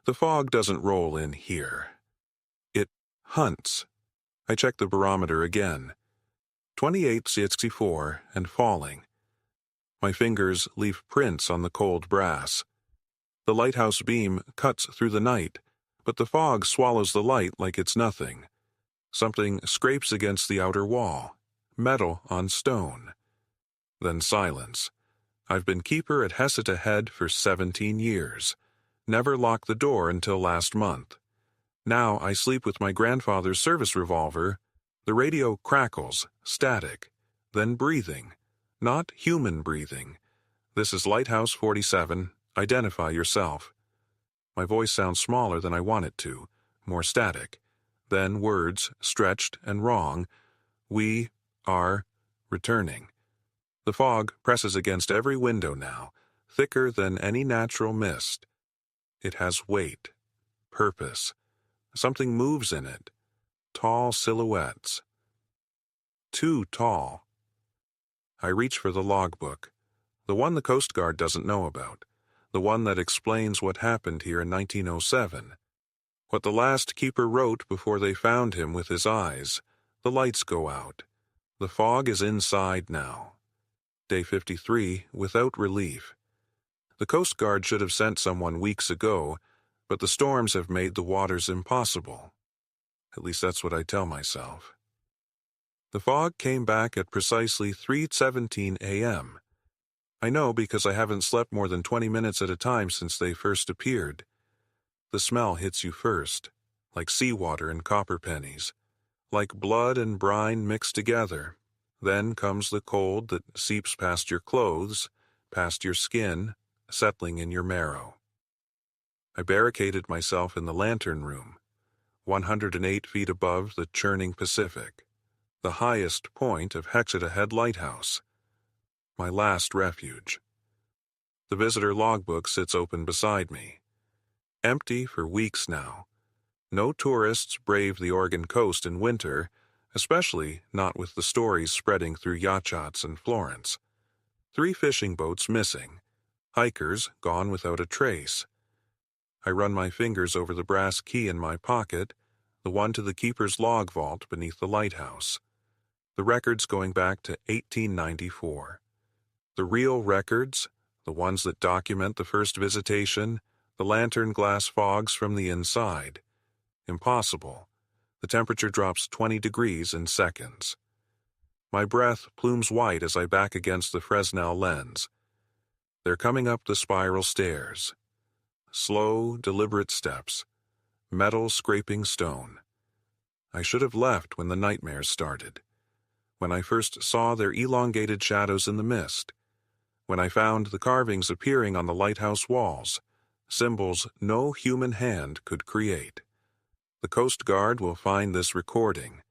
The fog doesn't roll in here. It hunts. I check the barometer again. 28.64 and falling. My fingers leave prints on the cold brass. The lighthouse beam cuts through the night, but the fog swallows the light like it's nothing. Something scrapes against the outer wall, metal on stone. Then silence. I've been keeper at Hesita Head for 17 years. Never locked the door until last month. Now I sleep with my grandfather's service revolver. The radio crackles, static, then breathing. Not human breathing. This is Lighthouse 47. Identify yourself. My voice sounds smaller than I want it to, more static. Then words, stretched and wrong. We are returning. The fog presses against every window now, thicker than any natural mist. It has weight, purpose. Something moves in it. Tall silhouettes. Too tall. I reach for the logbook, the one the Coast Guard doesn't know about, the one that explains what happened here in 1907. What the last keeper wrote before they found him with his eyes. The lights go out. The fog is inside now. Day 53, without relief. The Coast Guard should have sent someone weeks ago, but the storms have made the waters impossible. At least that's what I tell myself. The fog came back at precisely 3:17 a.m. I know because I haven't slept more than 20 minutes at a time since they first appeared. The smell hits you first, like seawater and copper pennies, like blood and brine mixed together. Then comes the cold that seeps past your clothes, past your skin, settling in your marrow. I barricaded myself in the lantern room, 108 feet above the churning Pacific, the highest point of Hexita Head Lighthouse, my last refuge. The visitor logbook sits open beside me. Empty for weeks now. No tourists brave the Oregon coast in winter, especially not with the stories spreading through yachts in Florence. 3 fishing boats missing. Hikers gone without a trace. I run my fingers over the brass key in my pocket, the one to the keeper's log vault beneath the lighthouse. The records going back to 1894. The real records, the ones that document the first visitation, the lantern glass fogs from the inside. Impossible. The temperature drops 20 degrees in seconds. My breath plumes white as I back against the Fresnel lens. They're coming up the spiral stairs. Slow, deliberate steps. Metal scraping stone. I should have left when the nightmares started. When I first saw their elongated shadows in the mist. When I found the carvings appearing on the lighthouse walls. Symbols no human hand could create. The Coast Guard will find this recording.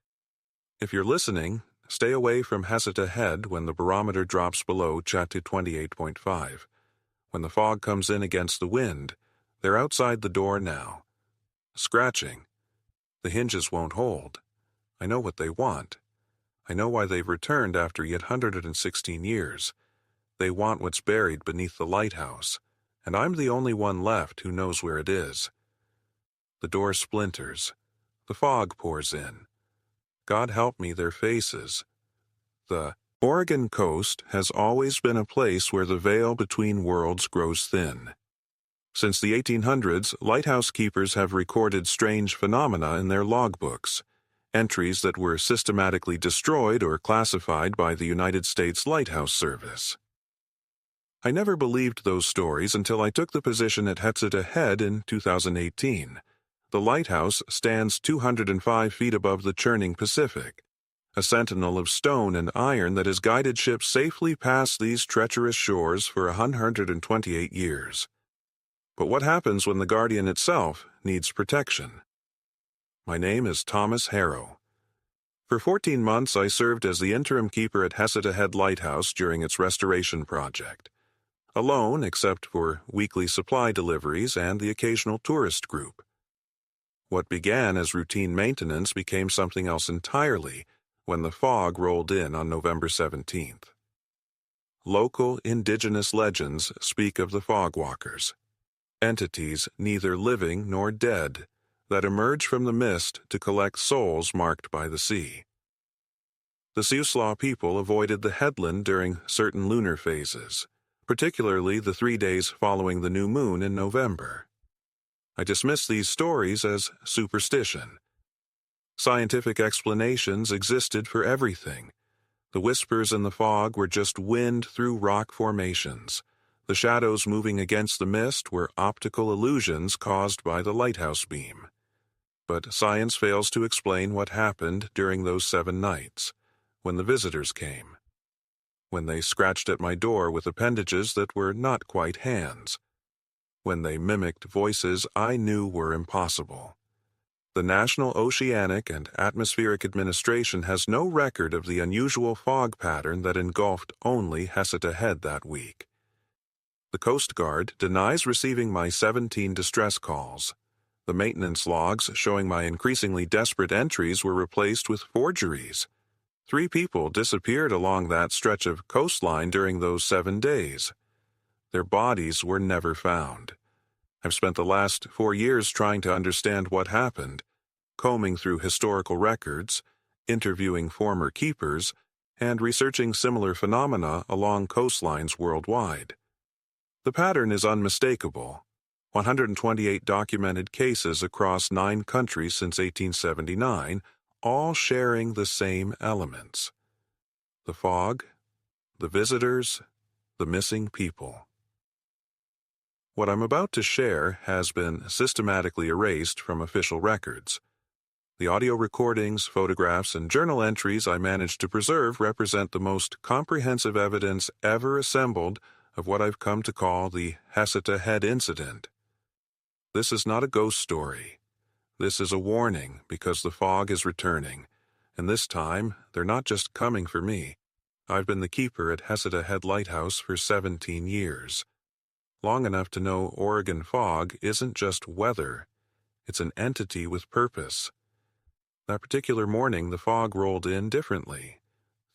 If you're listening, stay away from Hesita Head when the barometer drops below Chattu 28.5. When the fog comes in against the wind, they're outside the door now. Scratching. The hinges won't hold. I know what they want. I know why they've returned after yet 116 years. They want what's buried beneath the lighthouse, and I'm the only one left who knows where it is. The door splinters. The fog pours in. God help me, their faces. The Oregon coast has always been a place where the veil between worlds grows thin. Since the 1800s, lighthouse keepers have recorded strange phenomena in their logbooks, entries that were systematically destroyed or classified by the United States Lighthouse Service. I never believed those stories until I took the position at Hexita Head in 2018. The lighthouse stands 205 feet above the churning Pacific, a sentinel of stone and iron that has guided ships safely past these treacherous shores for 128 years. But what happens when the Guardian itself needs protection? My name is Thomas Harrow. For 14 months I served as the interim keeper at Hesita Head Lighthouse during its restoration project. Alone except for weekly supply deliveries and the occasional tourist group. What began as routine maintenance became something else entirely when the fog rolled in on November 17th. Local indigenous legends speak of the fog walkers. entities neither living nor dead, that emerge from the mist to collect souls marked by the sea. The Siuslaw people avoided the headland during certain lunar phases, particularly the 3 days following the new moon in November. I dismiss these stories as superstition. Scientific explanations existed for everything. The whispers in the fog were just wind through rock formations. The shadows moving against the mist were optical illusions caused by the lighthouse beam. But science fails to explain what happened during those 7 nights, when the visitors came, when they scratched at my door with appendages that were not quite hands, when they mimicked voices I knew were impossible. The National Oceanic and Atmospheric Administration has no record of the unusual fog pattern that engulfed only Heceta Head that week. The Coast Guard denies receiving my 17 distress calls. The maintenance logs showing my increasingly desperate entries were replaced with forgeries. 3 people disappeared along that stretch of coastline during those 7 days. Their bodies were never found. I've spent the last 4 years trying to understand what happened, combing through historical records, interviewing former keepers, and researching similar phenomena along coastlines worldwide. The pattern is unmistakable. 128 documented cases across 9 countries since 1879, all sharing the same elements: the fog, the visitors, the missing people. What I'm about to share has been systematically erased from official records. The audio recordings, photographs, and journal entries I managed to preserve represent the most comprehensive evidence ever assembled of what I've come to call the Heceta Head incident. This is not a ghost story. This is a warning because the fog is returning, and this time they're not just coming for me. I've been the keeper at Heceta Head Lighthouse for 17 years. Long enough to know Oregon fog isn't just weather, it's an entity with purpose. That particular morning, the fog rolled in differently,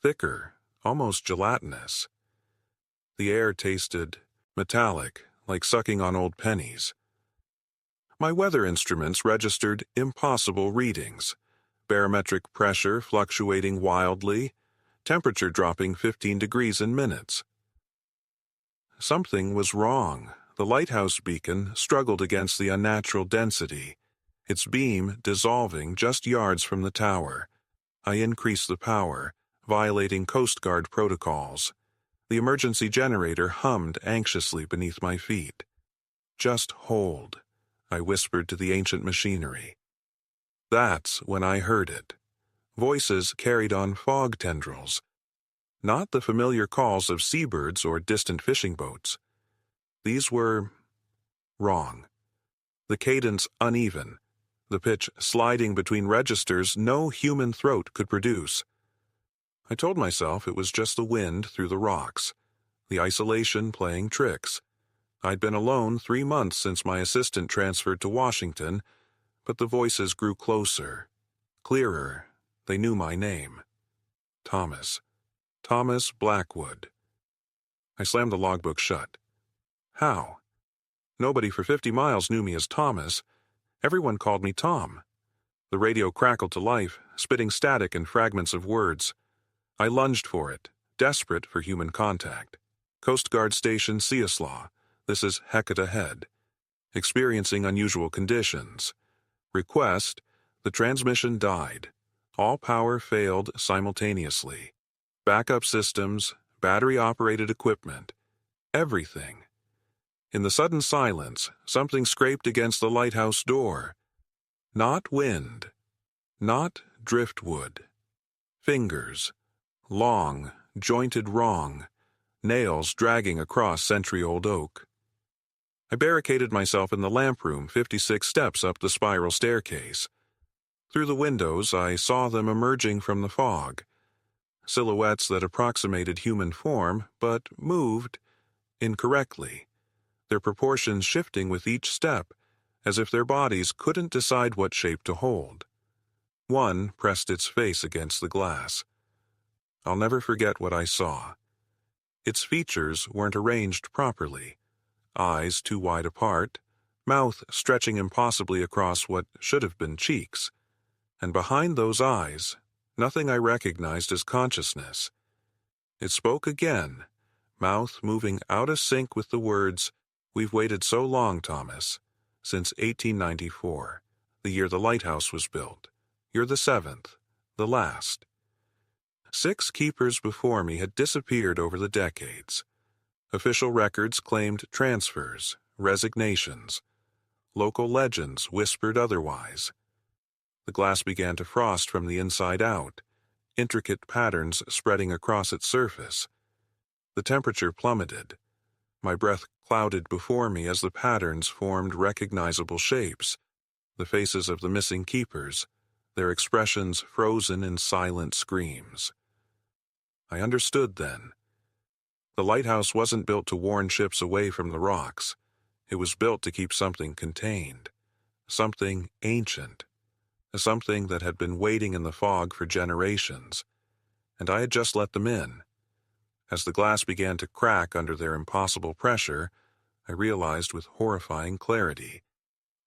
thicker, almost gelatinous. The air tasted metallic, like sucking on old pennies. My weather instruments registered impossible readings: barometric pressure fluctuating wildly, temperature dropping 15 degrees in minutes. Something was wrong. The lighthouse beacon struggled against the unnatural density, its beam dissolving just yards from the tower. I increased the power, violating Coast Guard protocols. The emergency generator hummed anxiously beneath my feet. "Just hold," I whispered to the ancient machinery. That's when I heard it. Voices carried on fog tendrils, not the familiar calls of seabirds or distant fishing boats. These were wrong. The cadence uneven, the pitch sliding between registers no human throat could produce. I told myself it was just the wind through the rocks, the isolation playing tricks. I'd been alone 3 months since my assistant transferred to Washington, but the voices grew closer, clearer. They knew my name. Thomas Blackwood. I slammed the logbook shut. How? Nobody for 50 miles knew me as Thomas. Everyone called me Tom. The radio crackled to life, spitting static and fragments of words. I lunged for it, desperate for human contact. Coast Guard Station Siuslaw. This is Heceta Head. Experiencing unusual conditions. Request: the transmission died. All power failed simultaneously. Backup systems, battery-operated equipment, everything. In the sudden silence, something scraped against the lighthouse door. Not wind, not driftwood. Fingers, long, jointed wrong, nails dragging across century-old oak. I barricaded myself in the lamp room 56 steps up the spiral staircase. Through the windows, I saw them emerging from the fog. Silhouettes that approximated human form, but moved incorrectly, their proportions shifting with each step, as if their bodies couldn't decide what shape to hold. One pressed its face against the glass. I'll never forget what I saw. Its features weren't arranged properly. Eyes too wide apart, mouth stretching impossibly across what should have been cheeks. And behind those eyes, nothing I recognized as consciousness. It spoke again, mouth moving out of sync with the words, "We've waited so long, Thomas, since 1894, the year the lighthouse was built. You're the seventh, the last." 6 keepers before me had disappeared over the decades. Official records claimed transfers, resignations. Local legends whispered otherwise. The glass began to frost from the inside out, intricate patterns spreading across its surface. The temperature plummeted. My breath clouded before me as the patterns formed recognizable shapes, the faces of the missing keepers, their expressions frozen in silent screams. I understood then. The lighthouse wasn't built to warn ships away from the rocks. It was built to keep something contained, something ancient, something that had been waiting in the fog for generations, and I had just let them in. As the glass began to crack under their impossible pressure, I realized with horrifying clarity,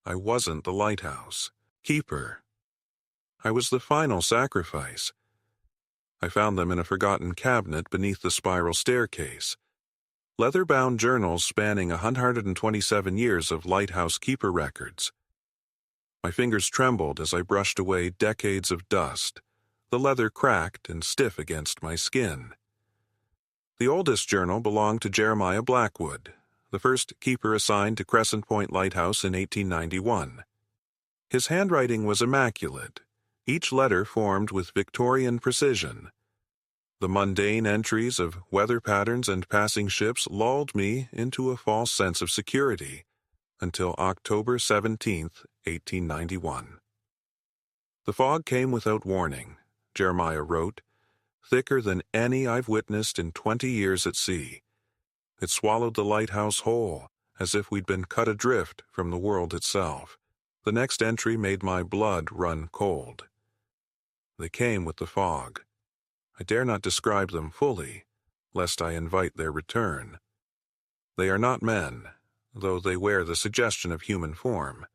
I wasn't the lighthouse keeper. I was the final sacrifice. I found them in a forgotten cabinet beneath the spiral staircase. Leather-bound journals spanning 127 years of lighthouse keeper records. My fingers trembled as I brushed away decades of dust, the leather cracked and stiff against my skin. The oldest journal belonged to Jeremiah Blackwood, the first keeper assigned to Crescent Point Lighthouse in 1891. His handwriting was immaculate, each letter formed with Victorian precision. The mundane entries of weather patterns and passing ships lulled me into a false sense of security until October 17, 1891. The fog came without warning, Jeremiah wrote, thicker than any I've witnessed in 20 years at sea. It swallowed the lighthouse whole, as if we'd been cut adrift from the world itself. The next entry made my blood run cold. They came with the fog. I dare not describe them fully, lest I invite their return. They are not men, though they wear the suggestion of human form.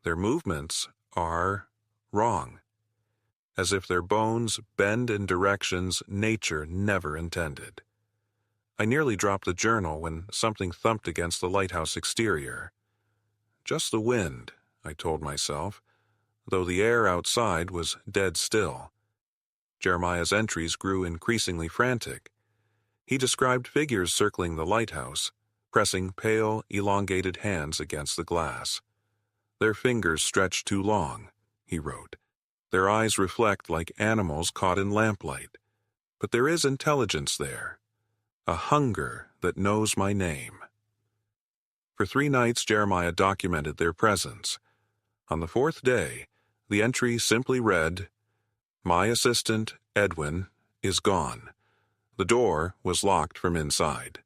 Their movements are wrong, as if their bones bend in directions nature never intended. I nearly dropped the journal when something thumped against the lighthouse exterior. Just the wind, I told myself, though the air outside was dead still. Jeremiah's entries grew increasingly frantic. He described figures circling the lighthouse, pressing pale, elongated hands against the glass. Their fingers stretch too long, he wrote. Their eyes reflect like animals caught in lamplight. But there is intelligence there, a hunger that knows my name. For 3 nights Jeremiah documented their presence. On the 4th day, the entry simply read, "My assistant, Edwin, is gone. The door was locked from inside."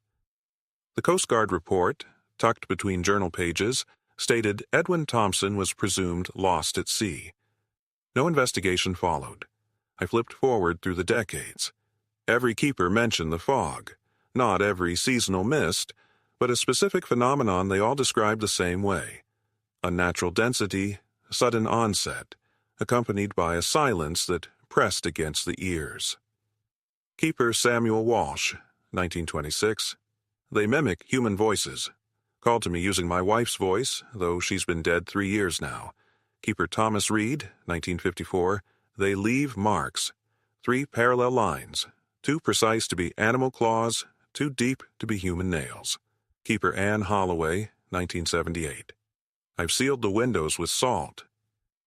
The Coast Guard report, tucked between journal pages, stated Edwin Thompson was presumed lost at sea. No investigation followed. I flipped forward through the decades. Every keeper mentioned the fog, not every seasonal mist, but a specific phenomenon they all described the same way. Unnatural density, sudden onset, accompanied by a silence that pressed against the ears. Keeper Samuel Walsh, 1926. They mimic human voices. Called to me using my wife's voice, though she's been dead 3 years now. Keeper Thomas Reed, 1954. They leave marks. 3 parallel lines, too precise to be animal claws, too deep to be human nails. Keeper Anne Holloway, 1978. I've sealed the windows with salt.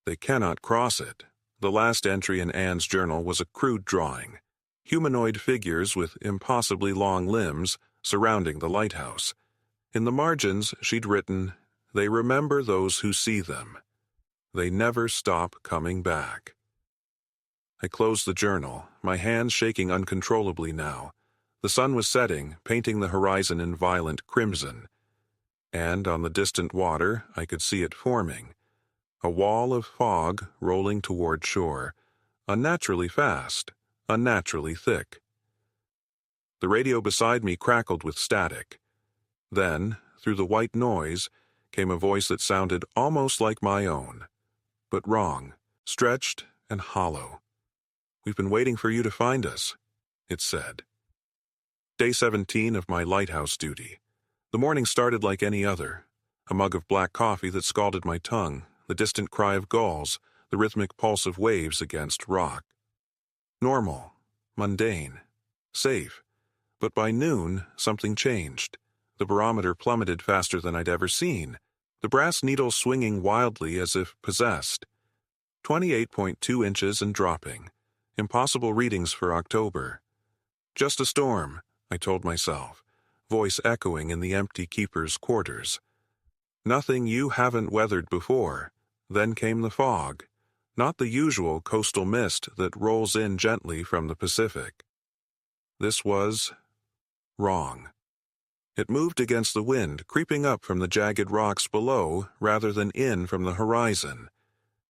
They cannot cross it. The last entry in Anne's journal was a crude drawing. Humanoid figures with impossibly long limbs surrounding the lighthouse. In the margins, she'd written, "They remember those who see them. They never stop coming back." I closed the journal, my hands shaking uncontrollably now. The sun was setting, painting the horizon in violent crimson. And on the distant water, I could see it forming. A wall of fog rolling toward shore, unnaturally fast, unnaturally thick. The radio beside me crackled with static. Then, through the white noise, came a voice that sounded almost like my own, but wrong, stretched and hollow. "We've been waiting for you to find us," it said. Day 17 of my lighthouse duty. The morning started like any other. A mug of black coffee that scalded my tongue, the distant cry of gulls, the rhythmic pulse of waves against rock. Normal, mundane, safe. But by noon, something changed. The barometer plummeted faster than I'd ever seen, the brass needle swinging wildly as if possessed. 28.2 inches and dropping. Impossible readings for October. Just a storm, I told myself, voice echoing in the empty keeper's quarters. Nothing you haven't weathered before. Then came the fog, not the usual coastal mist that rolls in gently from the Pacific. This was wrong. It moved against the wind, creeping up from the jagged rocks below rather than in from the horizon.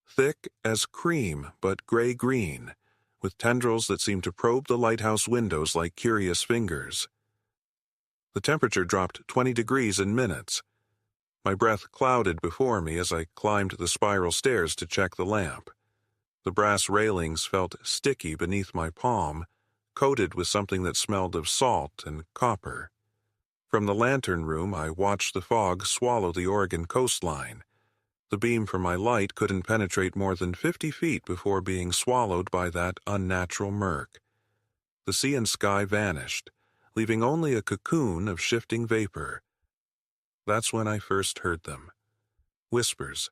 Thick as cream, but gray-green, with tendrils that seemed to probe the lighthouse windows like curious fingers. The temperature dropped 20 degrees in minutes. My breath clouded before me as I climbed the spiral stairs to check the lamp. The brass railings felt sticky beneath my palm, coated with something that smelled of salt and copper. From the lantern room, I watched the fog swallow the Oregon coastline. The beam from my light couldn't penetrate more than 50 feet before being swallowed by that unnatural murk. The sea and sky vanished, leaving only a cocoon of shifting vapor. That's when I first heard them. Whispers,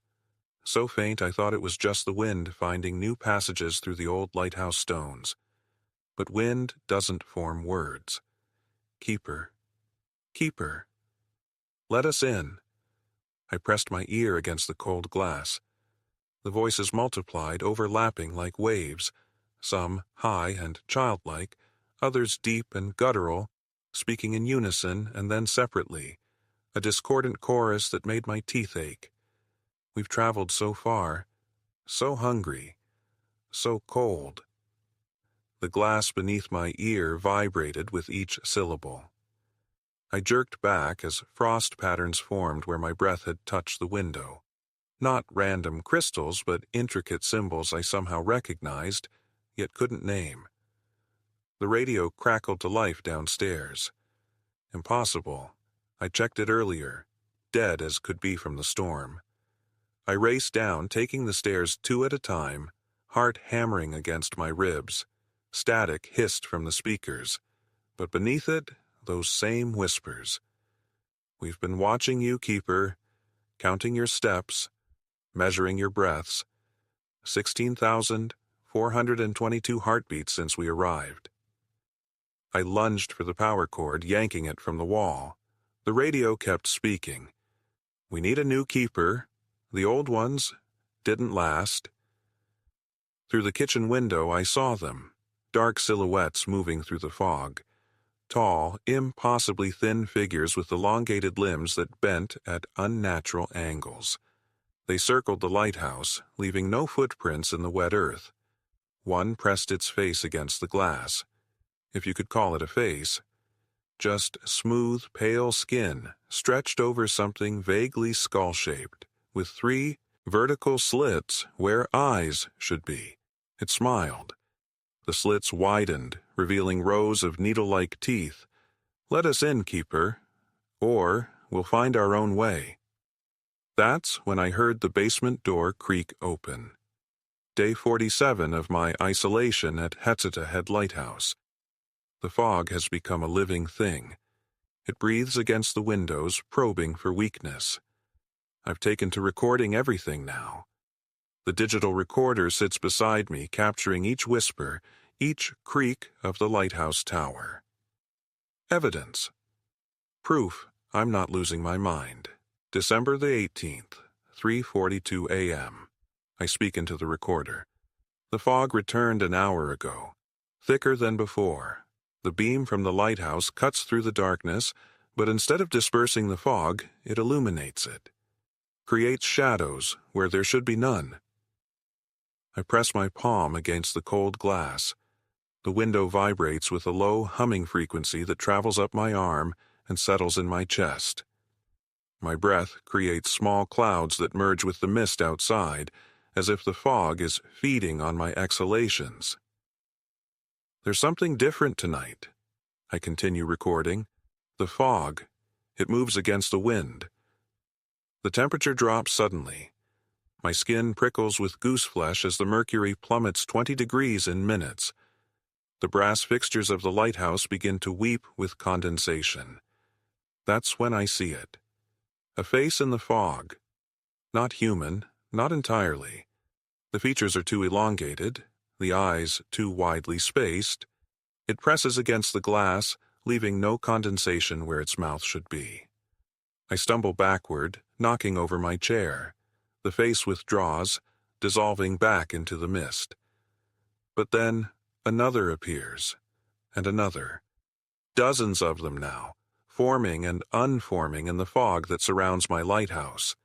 so faint I thought it was just the wind finding new passages through the old lighthouse stones. But wind doesn't form words. Keeper, keeper, let us in. I pressed my ear against the cold glass. The voices multiplied, overlapping like waves, some high and childlike, others deep and guttural, speaking in unison and then separately, a discordant chorus that made my teeth ache. We've traveled so far, so hungry, so cold. The glass beneath my ear vibrated with each syllable. I jerked back as frost patterns formed where my breath had touched the window. Not random crystals, but intricate symbols I somehow recognized, yet couldn't name. The radio crackled to life downstairs. Impossible. I checked it earlier, dead as could be from the storm. I raced down, taking the stairs 2 at a time, heart hammering against my ribs. Static hissed from the speakers, but beneath it, those same whispers. We've been watching you, keeper, counting your steps, measuring your breaths. 16,422 heartbeats since we arrived. I lunged for the power cord, yanking it from the wall. The radio kept speaking. We need a new keeper. The old ones didn't last. Through the kitchen window I saw them, dark silhouettes moving through the fog. Tall, impossibly thin figures with elongated limbs that bent at unnatural angles. They circled the lighthouse, leaving no footprints in the wet earth. One pressed its face against the glass, if you could call it a face. Just smooth, pale skin stretched over something vaguely skull-shaped, with 3 vertical slits where eyes should be. It smiled. The slits widened, revealing rows of needle-like teeth. Let us in, keeper, or we'll find our own way. That's when I heard the basement door creak open. Day 47 of my isolation at Hetsita Head Lighthouse. The fog has become a living thing. It breathes against the windows, probing for weakness. I've taken to recording everything now. The digital recorder sits beside me, capturing each whisper, each creak of the lighthouse tower. Evidence. Proof I'm not losing my mind. December the 18th, 3:42 a.m. I speak into the recorder. The fog returned an hour ago, thicker than before. The beam from the lighthouse cuts through the darkness, but instead of dispersing the fog, it illuminates it. Creates shadows where there should be none. I press my palm against the cold glass. The window vibrates with a low humming frequency that travels up my arm and settles in my chest. my breath creates small clouds that merge with the mist outside, as if the fog is feeding on my exhalations. There's something different tonight. I continue recording. The fog. It moves against the wind. The temperature drops suddenly. My skin prickles with goose flesh as the mercury plummets 20 degrees in minutes. The brass fixtures of the lighthouse begin to weep with condensation. That's when I see it. A face in the fog. Not human, not entirely. The features are too elongated, the eyes too widely spaced. It presses against the glass, leaving no condensation where its mouth should be. I stumble backward, knocking over my chair. The face withdraws, dissolving back into the mist. But then another appears, and another. Dozens of them now, forming and unforming in the fog that surrounds my lighthouse.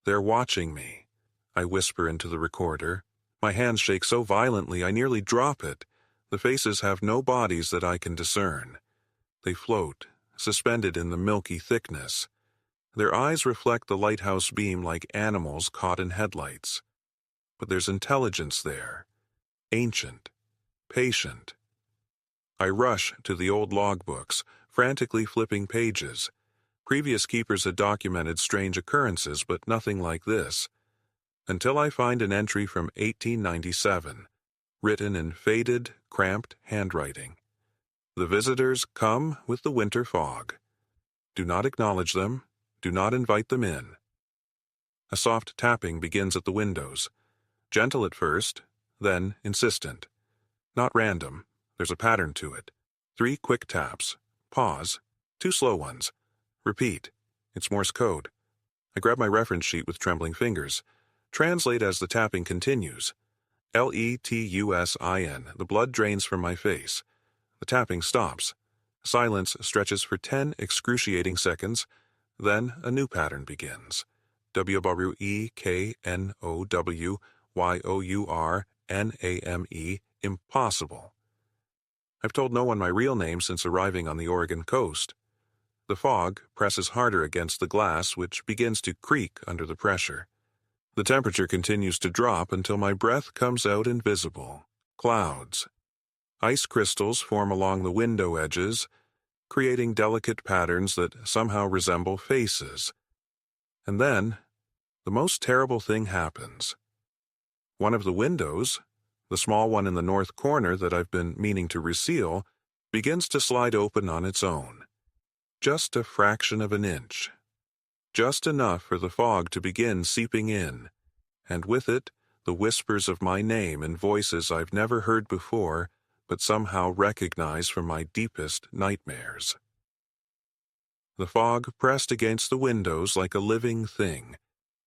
They're watching me. I whisper into the recorder. My hands shake so violently I nearly drop it. The faces have no bodies that I can discern. They float, suspended in the milky thickness. Their eyes reflect the lighthouse beam like animals caught in headlights. But there's intelligence there. Ancient. Patient. I rush to the old logbooks, frantically flipping pages. Previous keepers had documented strange occurrences, but nothing like this. Until I find an entry from 1897, written in faded, cramped handwriting. The visitors come with the winter fog. Do not acknowledge them. Do not invite them in. A soft tapping begins at the windows. Gentle at first, then insistent. Not random. There's a pattern to it. 3 quick taps. Pause. 2 slow ones. Repeat. It's Morse code. I grab my reference sheet with trembling fingers. Translate as the tapping continues. Letusin. The blood drains from my face. The tapping stops. Silence stretches for 10 excruciating seconds. Then a new pattern begins. WREKNOWYOURNAME. Impossible. I've told no one my real name since arriving on the Oregon coast. The fog presses harder against the glass, which begins to creak under the pressure. The temperature continues to drop until my breath comes out invisible. Clouds. Ice crystals form along the window edges, creating delicate patterns that somehow resemble faces. And then, the most terrible thing happens. One of the windows, the small one in the north corner that I've been meaning to reseal, begins to slide open on its own. Just a fraction of an inch. Just enough for the fog to begin seeping in, and with it, the whispers of my name in voices I've never heard before, but somehow recognize from my deepest nightmares. The fog pressed against the windows like a living thing,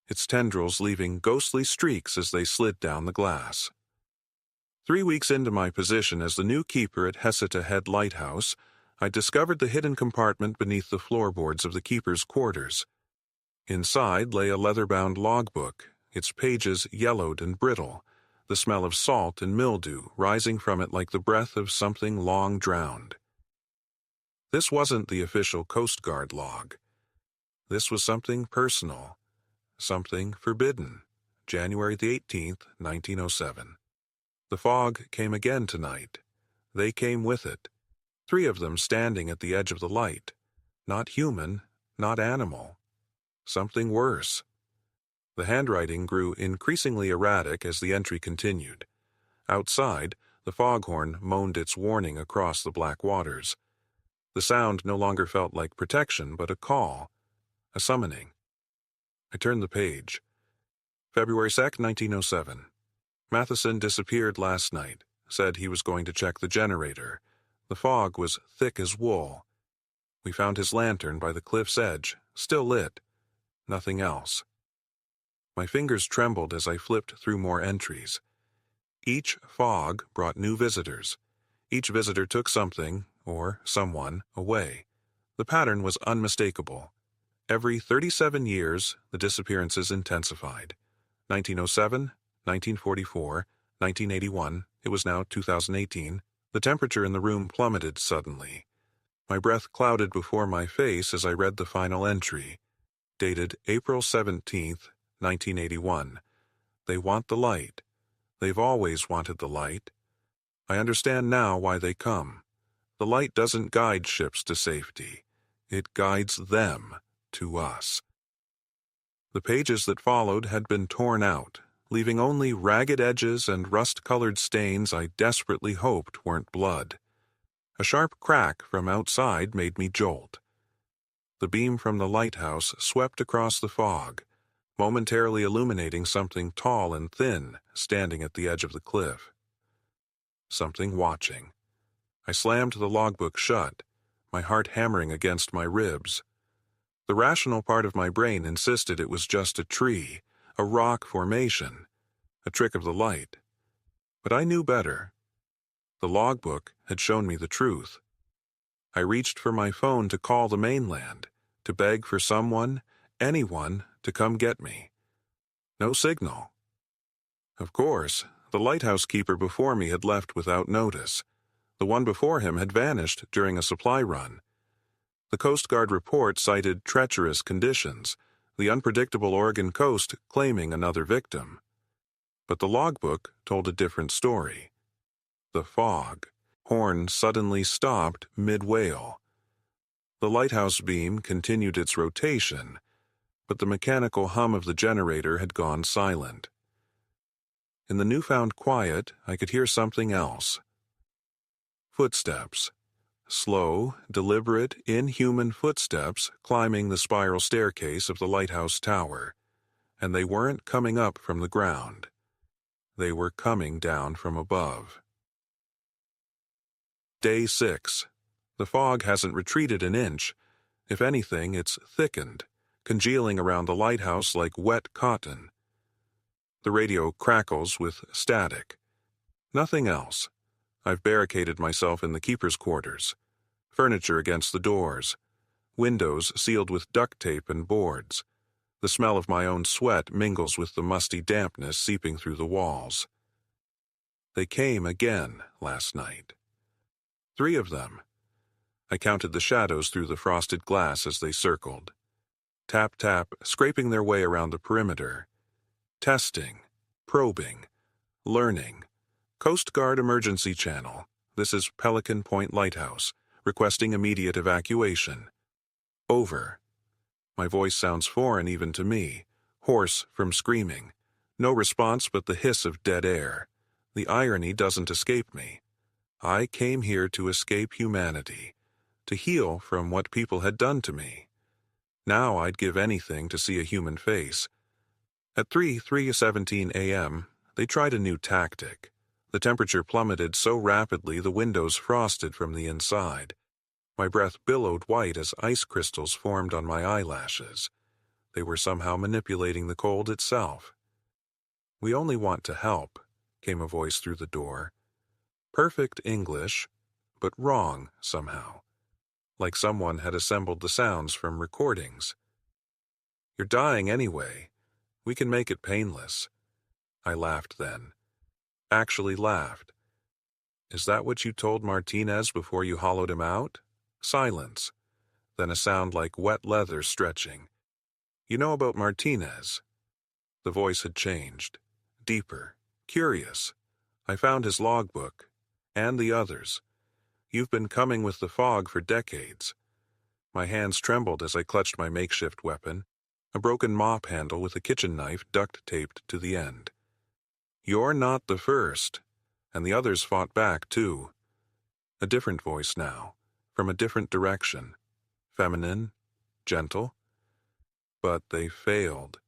its tendrils leaving ghostly streaks as they slid down the glass. 3 weeks into my position as the new keeper at Heseta Head Lighthouse, I discovered the hidden compartment beneath the floorboards of the keeper's quarters. Inside lay a leather-bound logbook, its pages yellowed and brittle, the smell of salt and mildew rising from it like the breath of something long drowned. This wasn't the official Coast Guard log. This was something personal, something forbidden. January the 18th, 1907. The fog came again tonight. They came with it. 3 of them standing at the edge of the light. Not human, not animal. Something worse. The handwriting grew increasingly erratic as the entry continued. Outside, the foghorn moaned its warning across the black waters. The sound no longer felt like protection, but a call, a summoning. I turned the page. February 2nd, 1907. Matheson disappeared last night, said he was going to check the generator. The fog was thick as wool. We found his lantern by the cliff's edge, still lit. Nothing else. My fingers trembled as I flipped through more entries. Each fog brought new visitors. Each visitor took something, or someone, away. The pattern was unmistakable. Every 37 years, the disappearances intensified. 1907, 1944, 1981, it was now 2018. The temperature in the room plummeted suddenly. My breath clouded before my face as I read the final entry. dated April 17th, 1981. They want the light. They've always wanted the light. I understand now why they come. The light doesn't guide ships to safety. It guides them to us. The pages that followed had been torn out, leaving only ragged edges and rust-colored stains I desperately hoped weren't blood. A sharp crack from outside made me jolt. The beam from the lighthouse swept across the fog, momentarily illuminating something tall and thin standing at the edge of the cliff. Something watching. I slammed the logbook shut, my heart hammering against my ribs. The rational part of my brain insisted it was just a tree, a rock formation, a trick of the light. But I knew better. The logbook had shown me the truth. I reached for my phone to call the mainland, to beg for someone, anyone, to come get me. No signal. Of course, the lighthouse keeper before me had left without notice. The one before him had vanished during a supply run. The Coast Guard report cited treacherous conditions, the unpredictable Oregon coast claiming another victim. But the logbook told a different story. The fog. Horn suddenly stopped mid-wail. The lighthouse beam continued its rotation, but the mechanical hum of the generator had gone silent. In the newfound quiet, I could hear something else. Footsteps. Slow, deliberate, inhuman footsteps climbing the spiral staircase of the lighthouse tower, and they weren't coming up from the ground. They were coming down from above. Day 6. The fog hasn't retreated an inch. If anything, it's thickened, congealing around the lighthouse like wet cotton. The radio crackles with static. Nothing else. I've barricaded myself in the keeper's quarters. Furniture against the doors. Windows sealed with duct tape and boards. The smell of my own sweat mingles with the musty dampness seeping through the walls. They came again last night. 3 of them. I counted the shadows through the frosted glass as they circled. Tap, tap, scraping their way around the perimeter. Testing, probing, learning. Coast Guard Emergency Channel. This is Pelican Point Lighthouse. Requesting immediate evacuation. Over. My voice sounds foreign even to me, hoarse from screaming. No response but the hiss of dead air. The irony doesn't escape me. I came here to escape humanity, to heal from what people had done to me. Now I'd give anything to see a human face. At 3:17 a.m., they tried a new tactic. The temperature plummeted so rapidly the windows frosted from the inside. My breath billowed white as ice crystals formed on my eyelashes. They were somehow manipulating the cold itself. "We only want to help," came a voice through the door. Perfect English, but wrong somehow. Like someone had assembled the sounds from recordings. "You're dying anyway. We can make it painless." I laughed then. Actually laughed. "Is that what you told Martinez before you hollowed him out?" Silence. Then a sound like wet leather stretching. "You know about Martinez?" The voice had changed. Deeper. Curious. I found his logbook. And the others. "You've been coming with the fog for decades." My hands trembled as I clutched my makeshift weapon, a broken mop handle with a kitchen knife duct-taped to the end. "You're not the first." And the others fought back, too. A different voice now, from a different direction. Feminine, gentle. But they failed.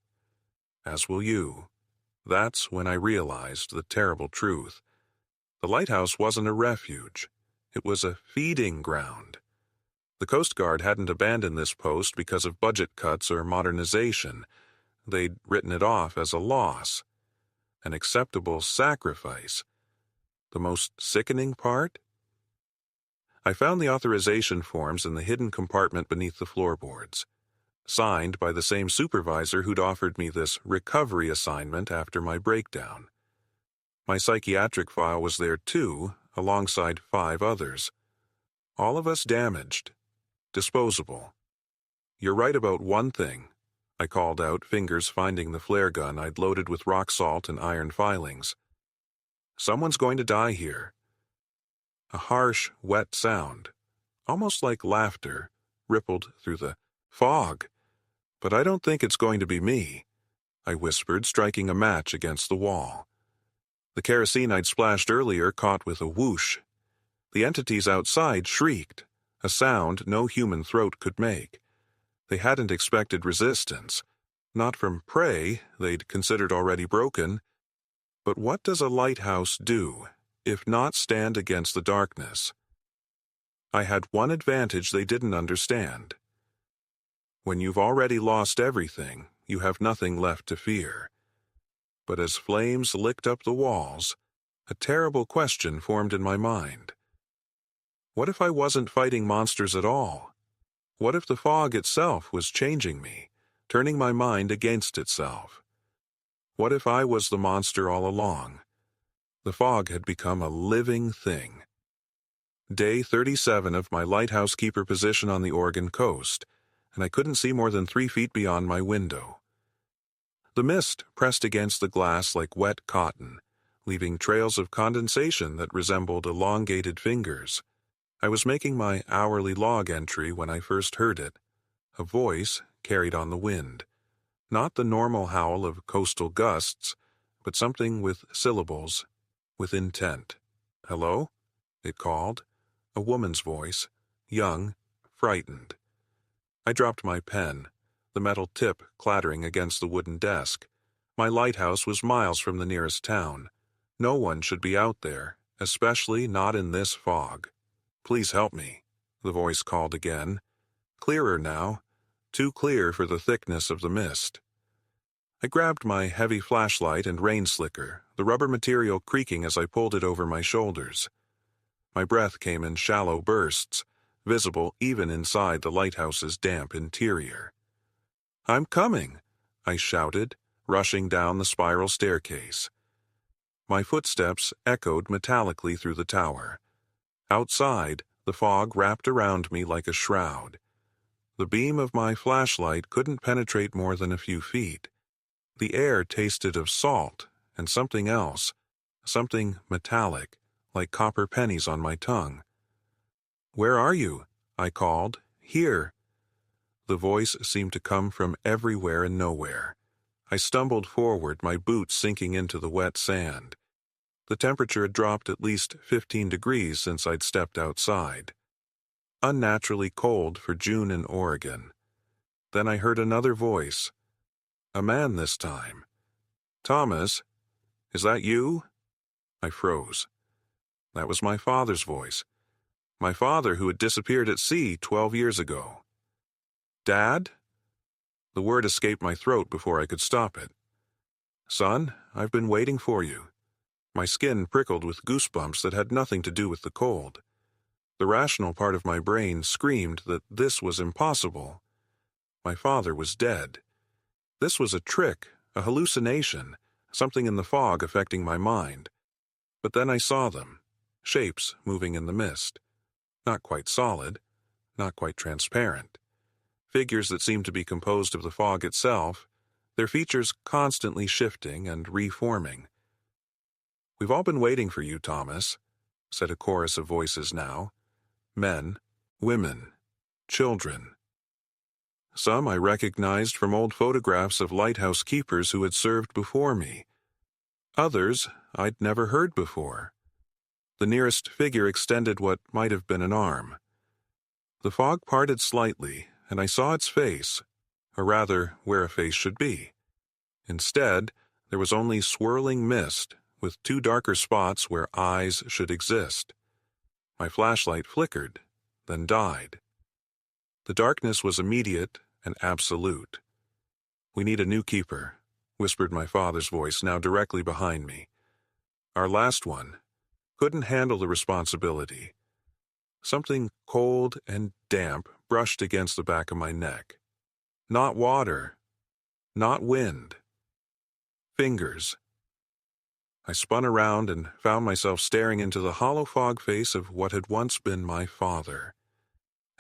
As will you. That's when I realized the terrible truth. The lighthouse wasn't a refuge. It was a feeding ground. The Coast Guard hadn't abandoned this post because of budget cuts or modernization. They'd written it off as a loss. An acceptable sacrifice. The most sickening part? I found the authorization forms in the hidden compartment beneath the floorboards. Signed by the same supervisor who'd offered me this recovery assignment after my breakdown. My psychiatric file was there too, alongside 5 others. All of us damaged. Disposable. "You're right about one thing. I called out, fingers finding the flare gun I'd loaded with rock salt and iron filings. Someone's going to die here. A harsh, wet sound, almost like laughter, rippled through the fog. But I don't think it's going to be me, I whispered, striking a match against the wall. The kerosene I'd splashed earlier caught with a whoosh. The entities outside shrieked, a sound no human throat could make. They hadn't expected resistance, not from prey they'd considered already broken. But what does a lighthouse do, if not stand against the darkness? I had one advantage they didn't understand. When you've already lost everything, you have nothing left to fear. But as flames licked up the walls, a terrible question formed in my mind. What if I wasn't fighting monsters at all? What if the fog itself was changing me, turning my mind against itself? What if I was the monster all along? The fog had become a living thing. Day 37 of my lighthouse keeper position on the Oregon coast, and I couldn't see more than 3 feet beyond my window. The mist pressed against the glass like wet cotton, leaving trails of condensation that resembled elongated fingers. I was making my hourly log entry when I first heard it. A voice carried on the wind. Not the normal howl of coastal gusts, but something with syllables, with intent. "Hello?" it called. A woman's voice, young, frightened. I dropped my pen, the metal tip clattering against the wooden desk. My lighthouse was miles from the nearest town. No one should be out there, especially not in this fog. "Please help me," the voice called again. Clearer now, too clear for the thickness of the mist. I grabbed my heavy flashlight and rain slicker, the rubber material creaking as I pulled it over my shoulders. My breath came in shallow bursts, visible even inside the lighthouse's damp interior. "I'm coming," I shouted, rushing down the spiral staircase. My footsteps echoed metallically through the tower. Outside, the fog wrapped around me like a shroud. The beam of my flashlight couldn't penetrate more than a few feet. The air tasted of salt and something else, something metallic, like copper pennies on my tongue. "Where are you?" I called. "Here." The voice seemed to come from everywhere and nowhere. I stumbled forward, my boots sinking into the wet sand. The temperature had dropped at least 15 degrees since I'd stepped outside. Unnaturally cold for June in Oregon. Then I heard another voice. A man this time. "Thomas, is that you?" I froze. That was my father's voice. My father who had disappeared at sea 12 years ago. "Dad?" The word escaped my throat before I could stop it. "Son, I've been waiting for you." My skin prickled with goosebumps that had nothing to do with the cold. The rational part of my brain screamed that this was impossible. My father was dead. This was a trick, a hallucination, something in the fog affecting my mind. But then I saw them, shapes moving in the mist. Not quite solid, not quite transparent. Figures that seemed to be composed of the fog itself, their features constantly shifting and reforming. "We've all been waiting for you, Thomas," said a chorus of voices now. Men, women, children. Some I recognized from old photographs of lighthouse keepers who had served before me. Others I'd never heard before. The nearest figure extended what might have been an arm. The fog parted slightly, and I saw its face, or rather where a face should be. Instead, there was only swirling mist, with 2 darker spots where eyes should exist. My flashlight flickered, then died. The darkness was immediate and absolute. "We need a new keeper," whispered my father's voice, now directly behind me. "Our last one couldn't handle the responsibility." Something cold and damp brushed against the back of my neck. Not water, not wind. Fingers. I spun around and found myself staring into the hollow fog face of what had once been my father.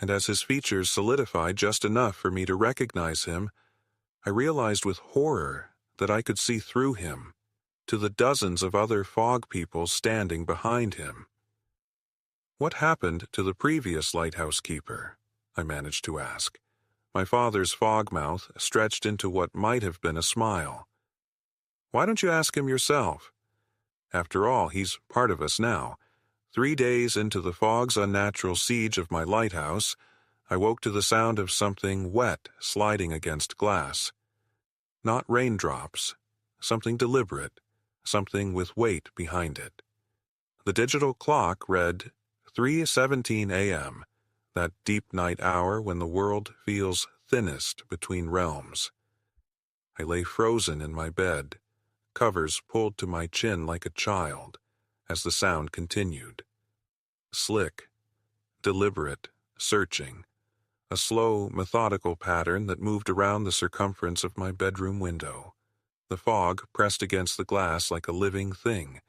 And as his features solidified just enough for me to recognize him, I realized with horror that I could see through him, to the dozens of other fog people standing behind him. "What happened to the previous lighthouse keeper?" I managed to ask. My father's fog mouth stretched into what might have been a smile. "Why don't you ask him yourself? After all, he's part of us now." 3 days into the fog's unnatural siege of my lighthouse, I woke to the sound of something wet sliding against glass. Not raindrops, something deliberate, something with weight behind it. The digital clock read 3:17 a.m., that deep night hour when the world feels thinnest between realms. I lay frozen in my bed, covers pulled to my chin like a child, as the sound continued. Slick, deliberate, searching, a slow, methodical pattern that moved around the circumference of my bedroom window. The fog pressed against the glass like a living thing,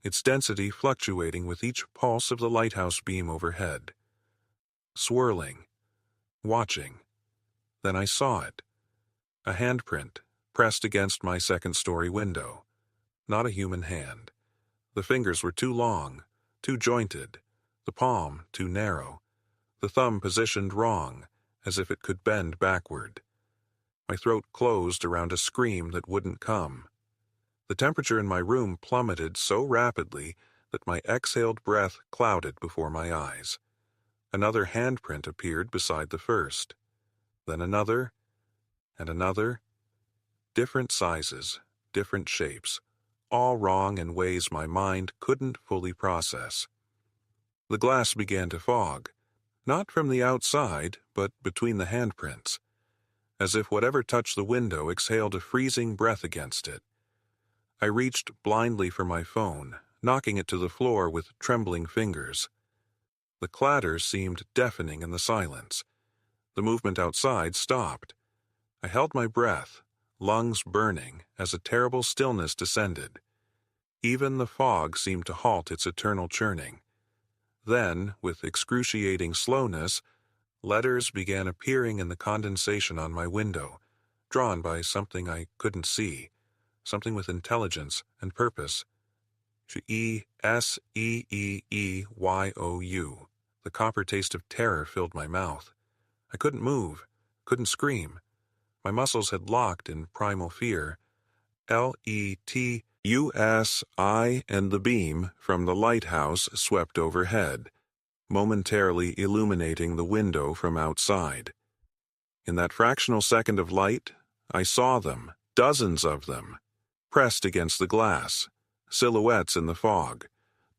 its density fluctuating with each pulse of the lighthouse beam overhead. Swirling, watching. Then I saw it. A handprint pressed against my second-story window. Not a human hand. The fingers were too long, too jointed, the palm too narrow, the thumb positioned wrong, as if it could bend backward. My throat closed around a scream that wouldn't come. The temperature in my room plummeted so rapidly that my exhaled breath clouded before my eyes. Another handprint appeared beside the first. Then another, and another. Different sizes, different shapes, all wrong in ways my mind couldn't fully process. The glass began to fog, not from the outside, but between the handprints, as if whatever touched the window exhaled a freezing breath against it. I reached blindly for my phone, knocking it to the floor with trembling fingers. The clatter seemed deafening in the silence. The movement outside stopped. I held my breath, lungs burning, as a terrible stillness descended. Even the fog seemed to halt its eternal churning. Then, with excruciating slowness, letters began appearing in the condensation on my window, drawn by something I couldn't see, something with intelligence and purpose. Seeeeyyou. The copper taste of terror filled my mouth. I couldn't move, couldn't scream. My muscles had locked in primal fear. Letusi, and the beam from the lighthouse swept overhead, momentarily illuminating the window from outside. In that fractional second of light, I saw them, dozens of them, pressed against the glass, silhouettes in the fog,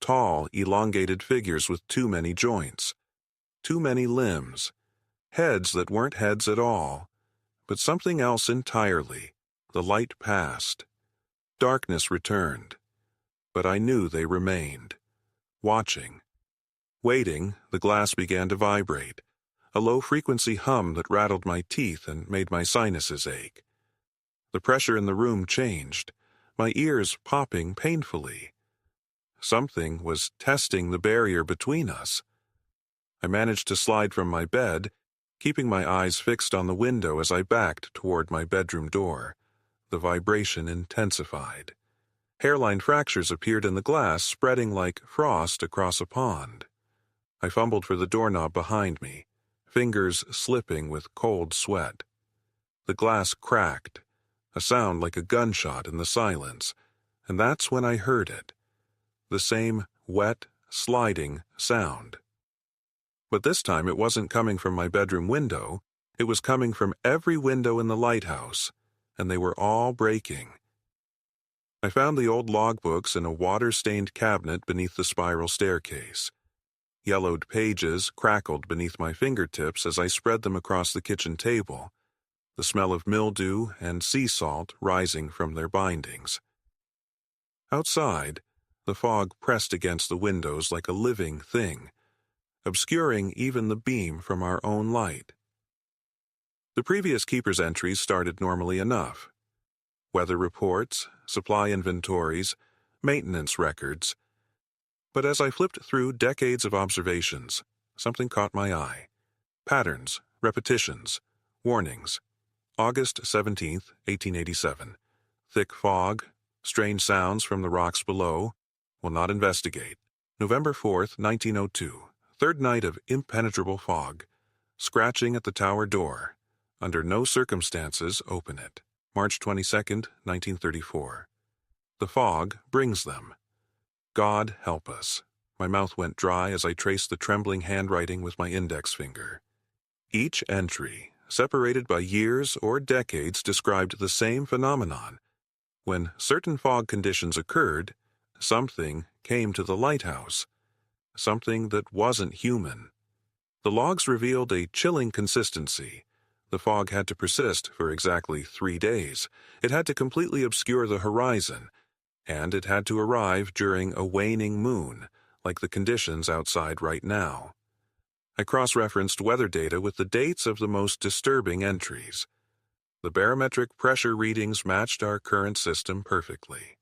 tall, elongated figures with too many joints, too many limbs, heads that weren't heads at all, but something else entirely. The light passed. Darkness returned. But I knew they remained. Watching. Waiting, the glass began to vibrate, a low-frequency hum that rattled my teeth and made my sinuses ache. The pressure in the room changed, my ears popping painfully. Something was testing the barrier between us. I managed to slide from my bed, keeping my eyes fixed on the window as I backed toward my bedroom door. The vibration intensified. Hairline fractures appeared in the glass, spreading like frost across a pond. I fumbled for the doorknob behind me, fingers slipping with cold sweat. The glass cracked, a sound like a gunshot in the silence, and that's when I heard it. The same wet, sliding sound. But this time it wasn't coming from my bedroom window, it was coming from every window in the lighthouse, and they were all breaking. I found the old logbooks in a water-stained cabinet beneath the spiral staircase. Yellowed pages crackled beneath my fingertips as I spread them across the kitchen table, the smell of mildew and sea salt rising from their bindings. Outside, the fog pressed against the windows like a living thing, obscuring even the beam from our own light. The previous keeper's entries started normally enough. Weather reports, supply inventories, maintenance records. But as I flipped through decades of observations, something caught my eye. Patterns, repetitions, warnings. August 17th, 1887. Thick fog, strange sounds from the rocks below. Will not investigate. November 4th, 1902. Third night of impenetrable fog. Scratching at the tower door. Under no circumstances open it. March 22nd, 1934. The fog brings them. God help us. My mouth went dry as I traced the trembling handwriting with my index finger. Each entry, separated by years or decades, described the same phenomenon. When certain fog conditions occurred, something came to the lighthouse. Something that wasn't human. The logs revealed a chilling consistency. The fog had to persist for exactly 3 days. It had to completely obscure the horizon, and it had to arrive during a waning moon, like the conditions outside right now. I cross-referenced weather data with the dates of the most disturbing entries. The barometric pressure readings matched our current system perfectly.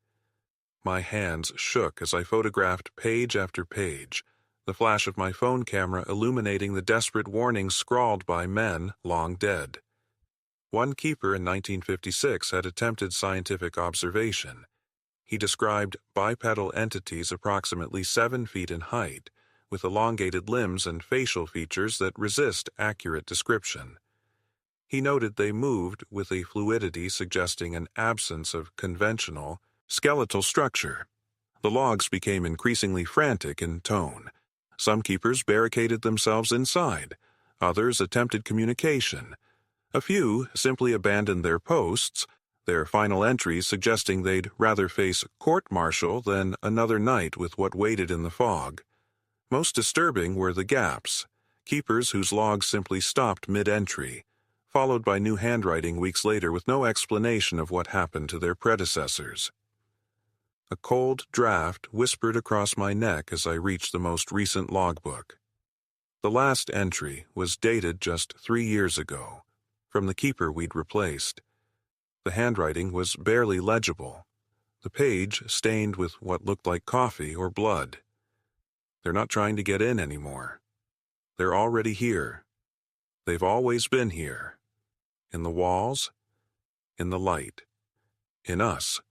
My hands shook as I photographed page after page, the flash of my phone camera illuminating the desperate warnings scrawled by men long dead. One keeper in 1956 had attempted scientific observation. He described bipedal entities approximately 7 feet in height, with elongated limbs and facial features that resist accurate description. He noted they moved with a fluidity suggesting an absence of conventional, skeletal structure. The logs became increasingly frantic in tone. Some keepers barricaded themselves inside. Others attempted communication. A few simply abandoned their posts, their final entries suggesting they'd rather face court-martial than another night with what waited in the fog. Most disturbing were the gaps, keepers whose logs simply stopped mid-entry, followed by new handwriting weeks later with no explanation of what happened to their predecessors. A cold draft whispered across my neck as I reached the most recent logbook. The last entry was dated just 3 years ago, from the keeper we'd replaced. The handwriting was barely legible, the page stained with what looked like coffee or blood. They're not trying to get in anymore. They're already here. They've always been here. In the walls, in the light, in us.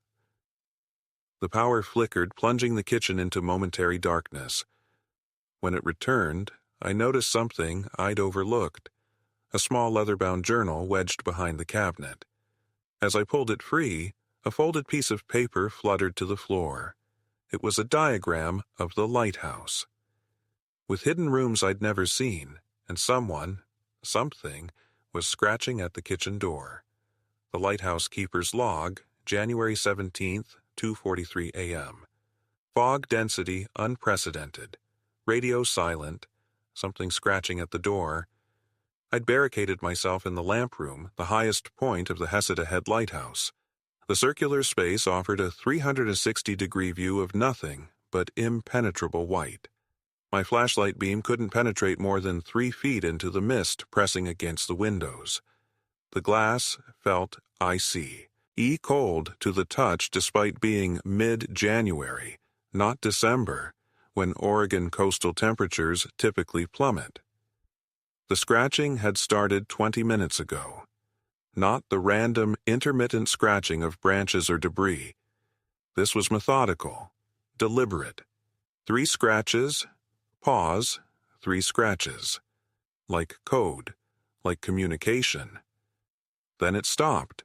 The power flickered, plunging the kitchen into momentary darkness. When it returned, I noticed something I'd overlooked, a small leather-bound journal wedged behind the cabinet. As I pulled it free, a folded piece of paper fluttered to the floor. It was a diagram of the lighthouse, with hidden rooms I'd never seen, and something, was scratching at the kitchen door. The lighthouse keeper's log, January 17th, 2:43 a.m. Fog density unprecedented. Radio silent. Something scratching at the door. I'd barricaded myself in the lamp room, the highest point of the Heseda Head Lighthouse. The circular space offered a 360-degree view of nothing but impenetrable white. My flashlight beam couldn't penetrate more than 3 feet into the mist pressing against the windows. The glass felt icy, cold to the touch despite being mid-January, not December, when Oregon coastal temperatures typically plummet. The scratching had started 20 minutes ago, not the random, intermittent scratching of branches or debris. This was methodical, deliberate. 3 scratches, pause, 3 scratches. Like code, like communication. Then it stopped.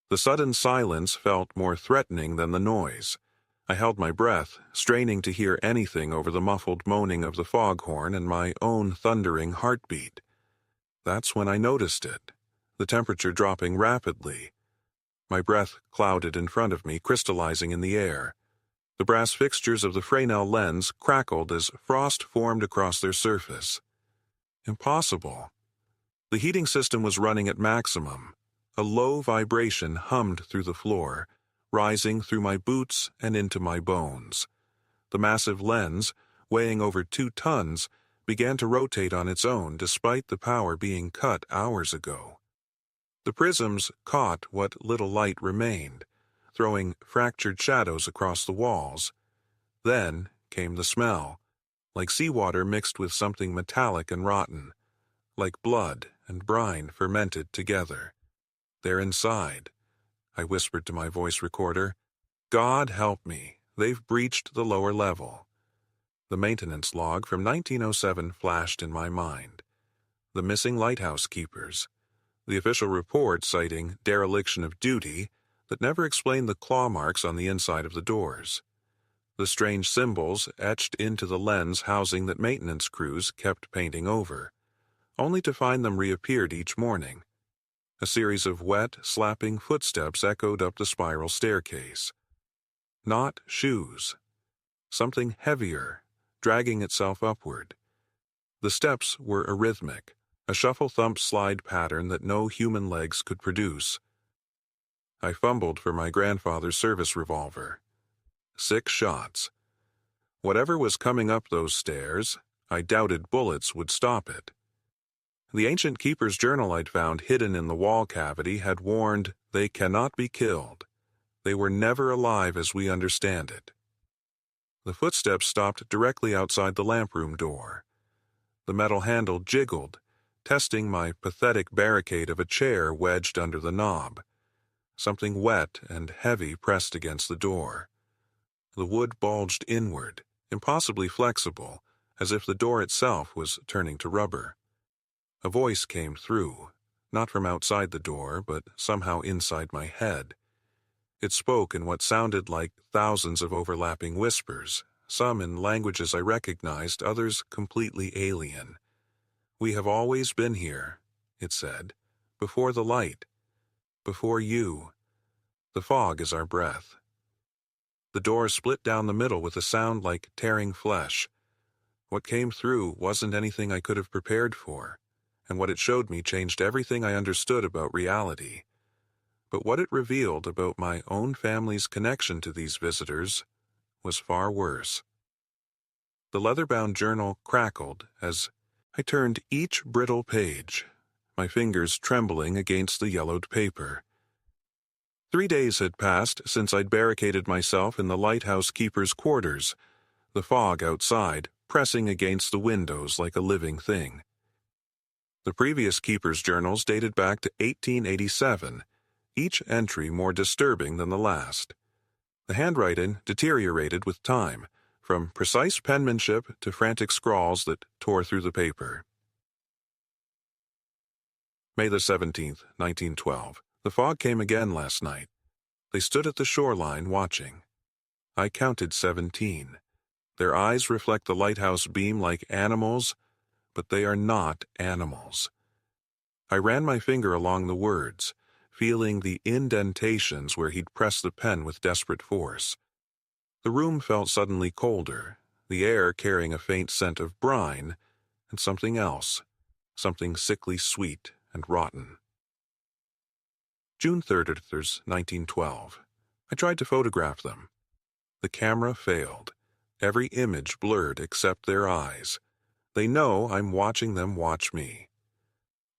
The sudden silence felt more threatening than the noise. I held my breath, straining to hear anything over the muffled moaning of the foghorn and my own thundering heartbeat. That's when I noticed it, the temperature dropping rapidly. My breath clouded in front of me, crystallizing in the air. The brass fixtures of the Fresnel lens crackled as frost formed across their surface. Impossible. The heating system was running at maximum. A low vibration hummed through the floor, rising through my boots and into my bones. The massive lens, weighing over 2 tons, began to rotate on its own despite the power being cut hours ago. The prisms caught what little light remained, throwing fractured shadows across the walls. Then came the smell, like seawater mixed with something metallic and rotten, like blood and brine fermented together. "They're inside," I whispered to my voice recorder. "God help me, they've breached the lower level." The maintenance log from 1907 flashed in my mind. The missing lighthouse keepers. The official report citing dereliction of duty that never explained the claw marks on the inside of the doors. The strange symbols etched into the lens housing that maintenance crews kept painting over, only to find them reappeared each morning. A series of wet, slapping footsteps echoed up the spiral staircase. Not shoes. Something heavier, dragging itself upward. The steps were arrhythmic, a shuffle-thump slide pattern that no human legs could produce. I fumbled for my grandfather's service revolver. 6 shots. Whatever was coming up those stairs, I doubted bullets would stop it. The ancient keeper's journal I'd found hidden in the wall cavity had warned, "They cannot be killed. They were never alive as we understand it." The footsteps stopped directly outside the lamproom door. The metal handle jiggled, testing my pathetic barricade of a chair wedged under the knob. Something wet and heavy pressed against the door. The wood bulged inward, impossibly flexible, as if the door itself was turning to rubber. A voice came through, not from outside the door, but somehow inside my head. It spoke in what sounded like thousands of overlapping whispers, some in languages I recognized, others completely alien. "We have always been here," it said, "before the light, before you. The fog is our breath." The door split down the middle with a sound like tearing flesh. What came through wasn't anything I could have prepared for, and what it showed me changed everything I understood about reality. But what it revealed about my own family's connection to these visitors was far worse. The leather-bound journal crackled as I turned each brittle page, my fingers trembling against the yellowed paper. 3 days had passed since I'd barricaded myself in the lighthouse keeper's quarters, the fog outside pressing against the windows like a living thing. The previous keeper's journals dated back to 1887, each entry more disturbing than the last. The handwriting deteriorated with time, from precise penmanship to frantic scrawls that tore through the paper. May the 17th, 1912. The fog came again last night. They stood at the shoreline watching. I counted 17. Their eyes reflect the lighthouse beam like animals, but they are not animals. I ran my finger along the words, feeling the indentations where he'd pressed the pen with desperate force. The room felt suddenly colder, the air carrying a faint scent of brine, and something else, something sickly sweet and rotten. June 30th, 1912. I tried to photograph them. The camera failed. Every image blurred except their eyes. They know I'm watching them watch me.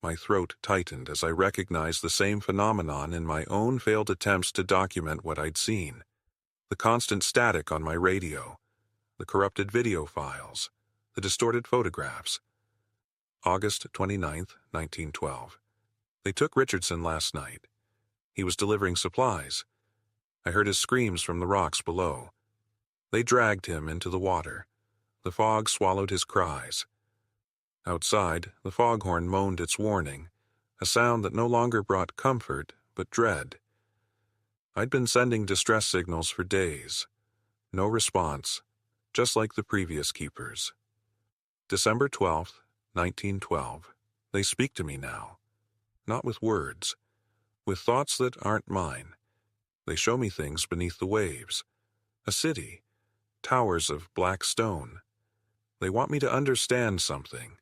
My throat tightened as I recognized the same phenomenon in my own failed attempts to document what I'd seen. The constant static on my radio, the corrupted video files, the distorted photographs. August 29th, 1912. They took Richardson last night. He was delivering supplies. I heard his screams from the rocks below. They dragged him into the water. The fog swallowed his cries. Outside, the foghorn moaned its warning, a sound that no longer brought comfort, but dread. I'd been sending distress signals for days. No response, just like the previous keepers. December 12th, 1912. They speak to me now. Not with words. With thoughts that aren't mine. They show me things beneath the waves. A city. Towers of black stone. They want me to understand something.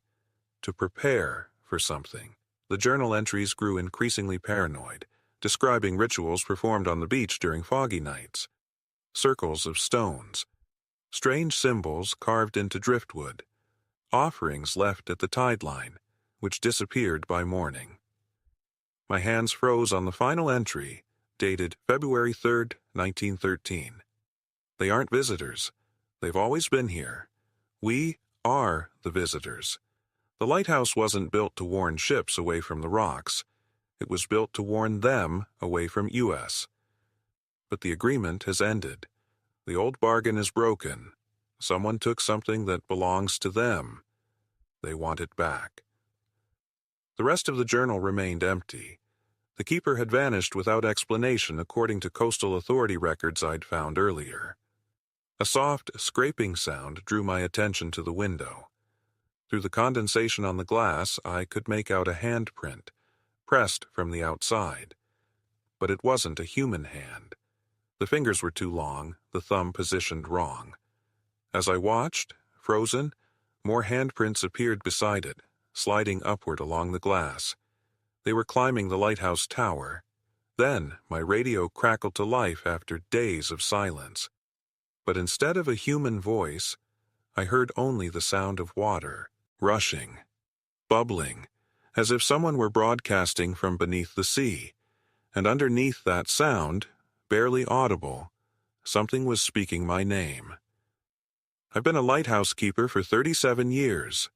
To prepare for something. The journal entries grew increasingly paranoid, describing rituals performed on the beach during foggy nights. Circles of stones. Strange symbols carved into driftwood. Offerings left at the tide line, which disappeared by morning. My hands froze on the final entry, dated February 3rd, 1913. They aren't visitors. They've always been here. We are the visitors. The lighthouse wasn't built to warn ships away from the rocks. It was built to warn them away from U.S. But the agreement has ended. The old bargain is broken. Someone took something that belongs to them. They want it back. The rest of the journal remained empty. The keeper had vanished without explanation according to coastal authority records I'd found earlier. A soft, scraping sound drew my attention to the window. Through the condensation on the glass, I could make out a handprint, pressed from the outside. But it wasn't a human hand. The fingers were too long, the thumb positioned wrong. As I watched, frozen, more handprints appeared beside it, sliding upward along the glass. They were climbing the lighthouse tower. Then my radio crackled to life after days of silence. But instead of a human voice, I heard only the sound of water, rushing, bubbling, as if someone were broadcasting from beneath the sea. And underneath that sound, barely audible, something was speaking my name. I've been a lighthouse keeper for 37 years.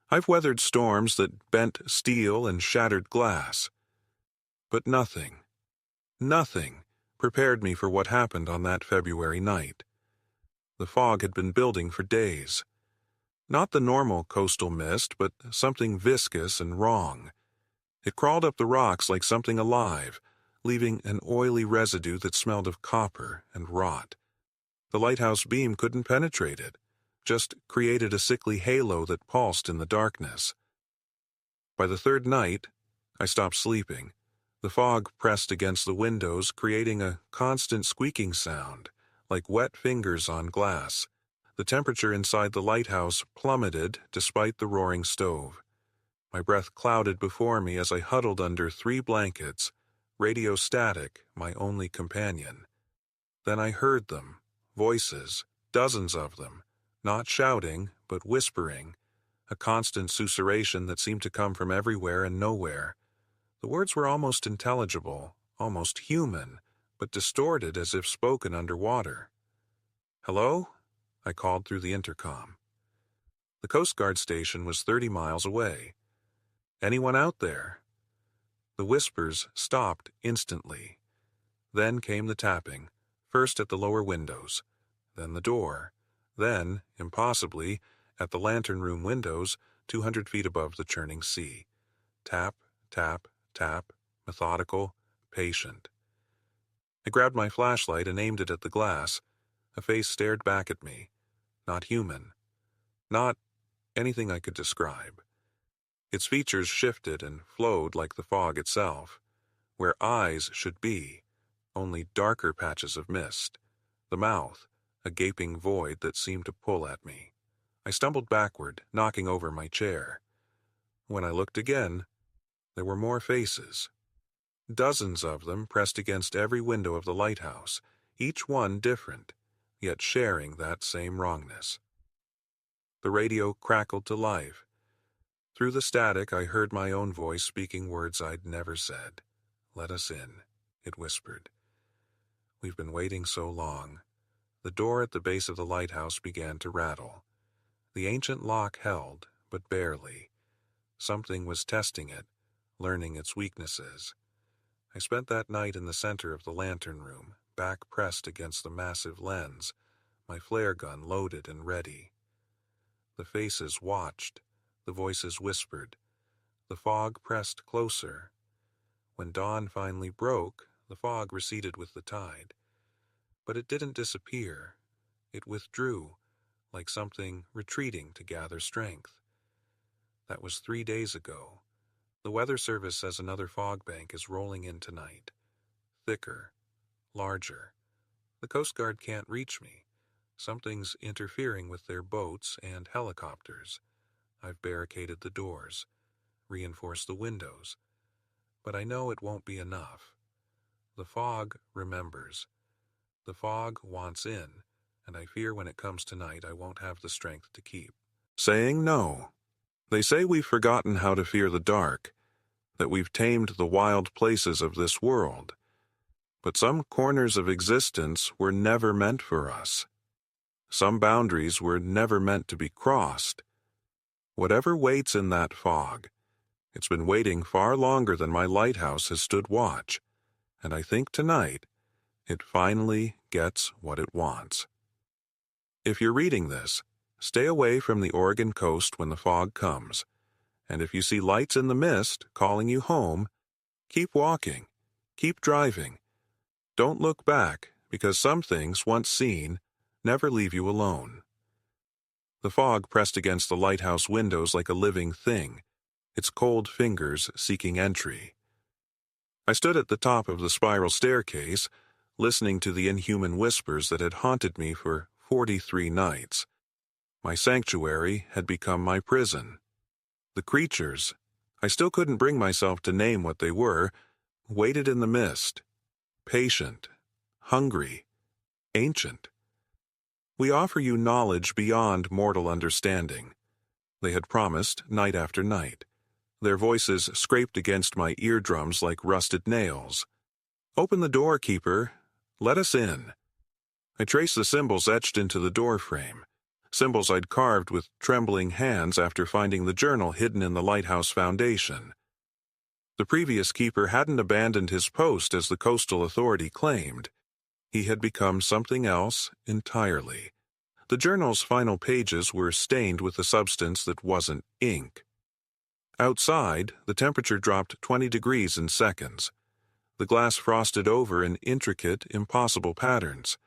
I've weathered storms that bent steel and shattered glass. But nothing prepared me for what happened on that February night. The fog had been building for days. Not the normal coastal mist, but something viscous and wrong. It crawled up the rocks like something alive, leaving an oily residue that smelled of copper and rot. The lighthouse beam couldn't penetrate it, just created a sickly halo that pulsed in the darkness. By the third night, I stopped sleeping. The fog pressed against the windows, creating a constant squeaking sound, like wet fingers on glass. The temperature inside the lighthouse plummeted despite the roaring stove. My breath clouded before me as I huddled under 3 blankets, radio static my only companion. Then I heard them, voices, dozens of them, not shouting, but whispering, a constant susurration that seemed to come from everywhere and nowhere. The words were almost intelligible, almost human, but distorted as if spoken underwater. "Hello?" I called through the intercom. The Coast Guard station was 30 miles away. "Anyone out there?" The whispers stopped instantly. Then came the tapping, first at the lower windows, then the door, then, impossibly, at the lantern room windows 200 feet above the churning sea. Tap, tap, tap, methodical, patient. I grabbed my flashlight and aimed it at the glass. A face stared back at me. Not human. Not anything I could describe. Its features shifted and flowed like the fog itself. Where eyes should be, only darker patches of mist. The mouth, a gaping void that seemed to pull at me. I stumbled backward, knocking over my chair. When I looked again, there were more faces. Dozens of them pressed against every window of the lighthouse, each one different, yet sharing that same wrongness. The radio crackled to life. Through the static, I heard my own voice speaking words I'd never said. "Let us in," it whispered. "We've been waiting so long." The door at the base of the lighthouse began to rattle. The ancient lock held, but barely. Something was testing it, learning its weaknesses. I spent that night in the center of the lantern room, back pressed against the massive lens, my flare gun loaded and ready. The faces watched, the voices whispered. The fog pressed closer. When dawn finally broke, the fog receded with the tide. But it didn't disappear. It withdrew, like something retreating to gather strength. That was 3 days ago. The Weather Service says another fog bank is rolling in tonight. Thicker, larger. The Coast Guard can't reach me. Something's interfering with their boats and helicopters. I've barricaded the doors, reinforced the windows. But I know it won't be enough. The fog remembers. The fog wants in, and I fear when it comes tonight I won't have the strength to keep. Saying no. They say we've forgotten how to fear the dark, that we've tamed the wild places of this world. But some corners of existence were never meant for us. Some boundaries were never meant to be crossed. Whatever waits in that fog, It's been waiting far longer than my lighthouse has stood watch, and I think tonight it finally gets what it wants. If you're reading this, stay away from the Oregon coast when the fog comes, and if you see lights in the mist calling you home, keep walking, keep driving. Don't look back, because some things, once seen, never leave you alone. The fog pressed against the lighthouse windows like a living thing, its cold fingers seeking entry. I stood at the top of the spiral staircase, listening to the inhuman whispers that had haunted me for 43 nights. My sanctuary had become my prison. The creatures, I still couldn't bring myself to name what they were, waited in the mist, patient, hungry, ancient. We offer you knowledge beyond mortal understanding, they had promised night after night. Their voices scraped against my eardrums like rusted nails. Open the door, keeper. Let us in. I traced the symbols etched into the doorframe, symbols I'd carved with trembling hands after finding the journal hidden in the lighthouse foundation. The previous keeper hadn't abandoned his post as the coastal authority claimed. He had become something else entirely. The journal's final pages were stained with a substance that wasn't ink. Outside, the temperature dropped 20 degrees in seconds. The glass frosted over in intricate, impossible patterns.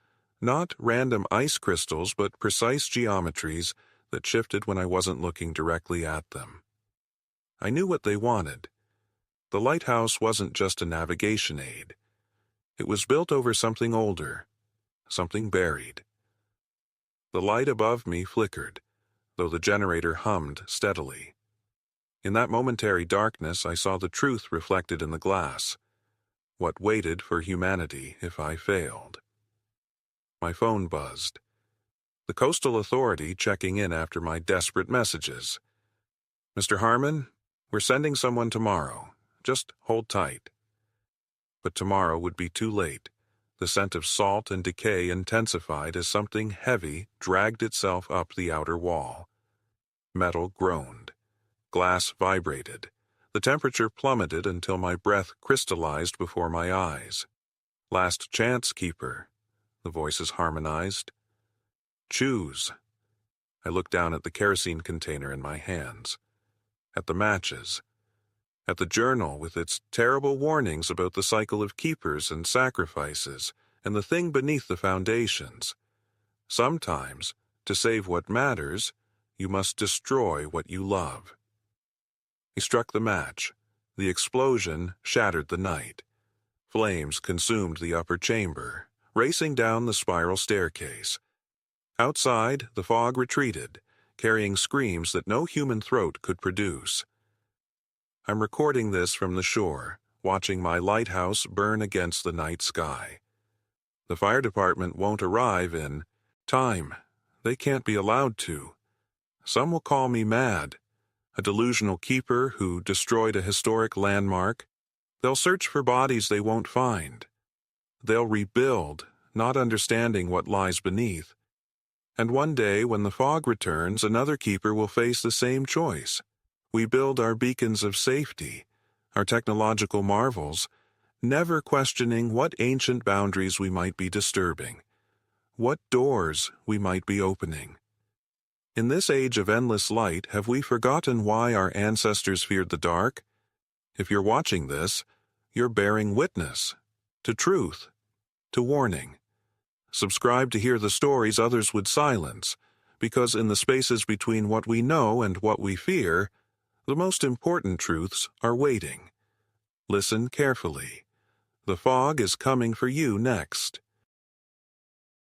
Not random ice crystals, but precise geometries that shifted when I wasn't looking directly at them. I knew what they wanted. The lighthouse wasn't just a navigation aid. It was built over something older, something buried. The light above me flickered, though the generator hummed steadily. In that momentary darkness, I saw the truth reflected in the glass. What waited for humanity if I failed? My phone buzzed. The coastal authority checking in after my desperate messages. Mr. Harmon, we're sending someone tomorrow. Just hold tight. But tomorrow would be too late. The scent of salt and decay intensified as something heavy dragged itself up the outer wall. Metal groaned. Glass vibrated. The temperature plummeted until my breath crystallized before my eyes. Last chance, keeper, the voices harmonized. Choose. I looked down at the kerosene container in my hands, at the matches, at the journal with its terrible warnings about the cycle of keepers and sacrifices, and the thing beneath the foundations. Sometimes, to save what matters, you must destroy what you love. He struck the match. The explosion shattered the night. Flames consumed the upper chamber, racing down the spiral staircase. Outside, the fog retreated, carrying screams that no human throat could produce. I'm recording this from the shore, watching my lighthouse burn against the night sky. The fire department won't arrive in time. They can't be allowed to. Some will call me mad. A delusional keeper who destroyed a historic landmark. They'll search for bodies they won't find. They'll rebuild, not understanding what lies beneath. And one day, when the fog returns, another keeper will face the same choice. We build our beacons of safety, our technological marvels, never questioning what ancient boundaries we might be disturbing, what doors we might be opening. In this age of endless light, have we forgotten why our ancestors feared the dark? If you're watching this, you're bearing witness to truth, to warning. Subscribe to hear the stories others would silence, because in the spaces between what we know and what we fear, the most important truths are waiting. Listen carefully. The fog is coming for you next.